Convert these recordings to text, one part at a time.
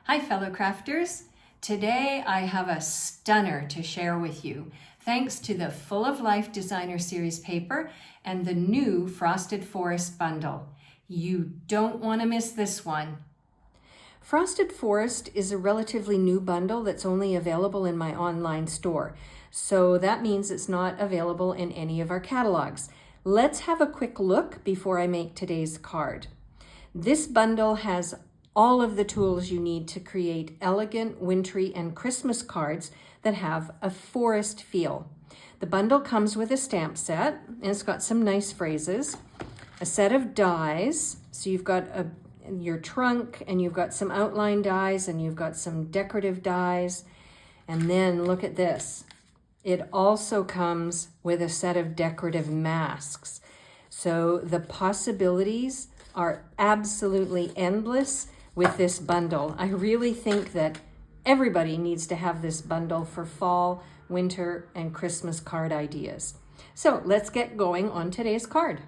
Hi fellow crafters. Today I have a stunner to share with you thanks to the Full of Life Designer Series paper and the new Frosted Forest bundle. You don't want to miss this one. Frosted Forest is a relatively new bundle that's only available in my online store. So that means it's not available in any of our catalogs. Let's have a quick look before I make today's card. This bundle has all of the tools you need to create elegant, wintry, and Christmas cards that have a forest feel. The bundle comes with a stamp set, and it's got some nice phrases, a set of dies, so you've got your trunk, and you've got some outline dies, and you've got some decorative dies, and then look at this. It also comes with a set of decorative masks. So the possibilities are absolutely endless with this bundle. I really think that everybody needs to have this bundle for fall, winter, and Christmas card ideas. So let's get going on today's card.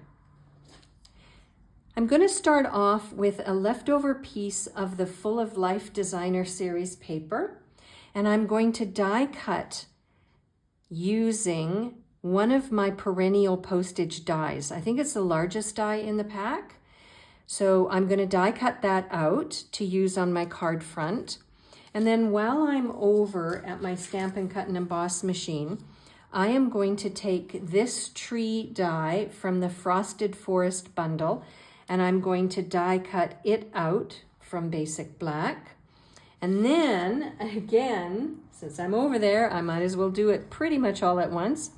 I'm going to start off with a leftover piece of the Full of Life Designer Series paper, and I'm going to die cut using one of my perennial postage dies. I think it's the largest die in the pack. So I'm going to die cut that out to use on my card front. And then while I'm over at my Stampin' Cut and Emboss machine, I am going to take this tree die from the Frosted Forest bundle, and I'm going to die cut it out from Basic Black. And then again, since I'm over there, I might as well do it pretty much all at once.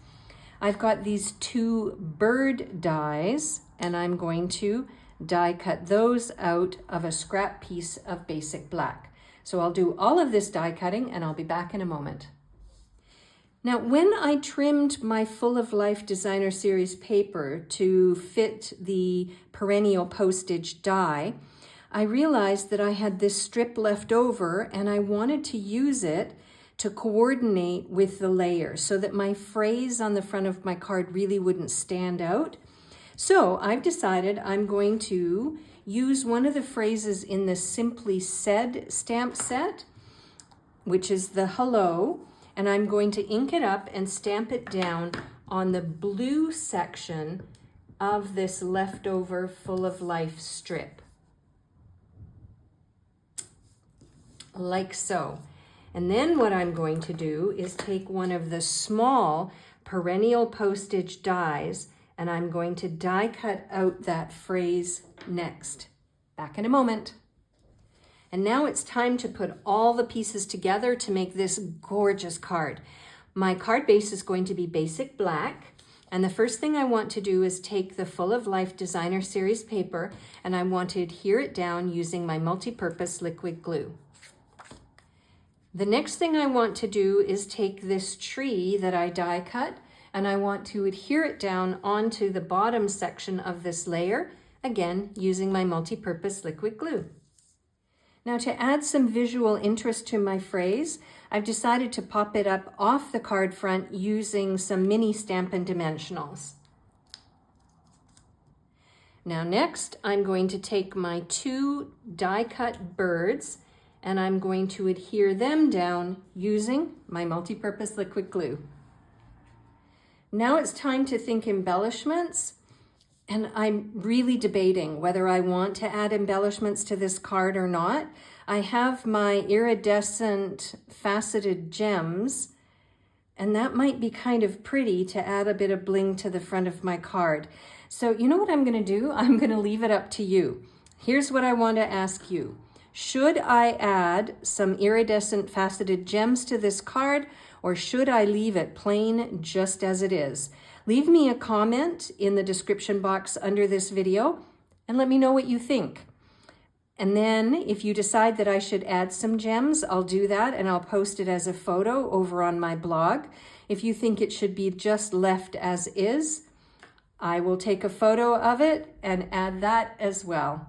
I've got these two bird dies, and I'm going to die cut those out of a scrap piece of Basic Black. So I'll do all of this die cutting and I'll be back in a moment. Now, when I trimmed my Full of Life Designer Series paper to fit the perennial postage die, I realized that I had this strip left over and I wanted to use it to coordinate with the layers so that my phrase on the front of my card really wouldn't stand out. So I've decided I'm going to use one of the phrases in the Simply Said stamp set, which is the hello, and I'm going to ink it up and stamp it down on the blue section of this leftover Full of Life strip. Like so. And then what I'm going to do is take one of the small perennial postage dies, and I'm going to die cut out that phrase next. Back in a moment. And now it's time to put all the pieces together to make this gorgeous card. My card base is going to be Basic Black, and the first thing I want to do is take the Full of Life Designer Series paper, and I want to adhere it down using my multi-purpose liquid glue. The next thing I want to do is take this tree that I die cut, and I want to adhere it down onto the bottom section of this layer, again, using my multi-purpose liquid glue. Now, to add some visual interest to my phrase, I've decided to pop it up off the card front using some mini Stampin' Dimensionals. Now next, I'm going to take my two die-cut birds, and I'm going to adhere them down using my multi-purpose liquid glue. Now it's time to think embellishments, and I'm really debating whether I want to add embellishments to this card or not. I have my iridescent faceted gems, and that might be kind of pretty to add a bit of bling to the front of my card. So you know what I'm going to do? I'm going to leave it up to you. Here's what I want to ask you. Should I add some iridescent faceted gems to this card, or should I leave it plain just as it is? Leave me a comment in the description box under this video and let me know what you think. And then if you decide that I should add some gems, I'll do that and I'll post it as a photo over on my blog. If you think it should be just left as is, I will take a photo of it and add that as well.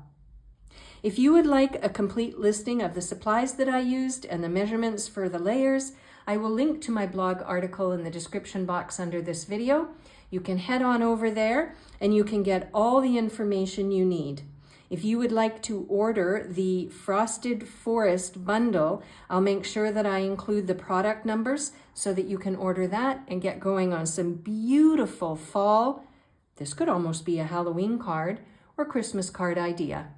If you would like a complete listing of the supplies that I used and the measurements for the layers, I will link to my blog article in the description box under this video. You can head on over there and you can get all the information you need. If you would like to order the Frosted Forest bundle, I'll make sure that I include the product numbers so that you can order that and get going on some beautiful fall. This could almost be a Halloween card or Christmas card idea.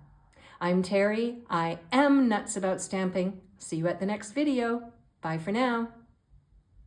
I'm Terry. I am nuts about stamping. See you at the next video. Bye for now.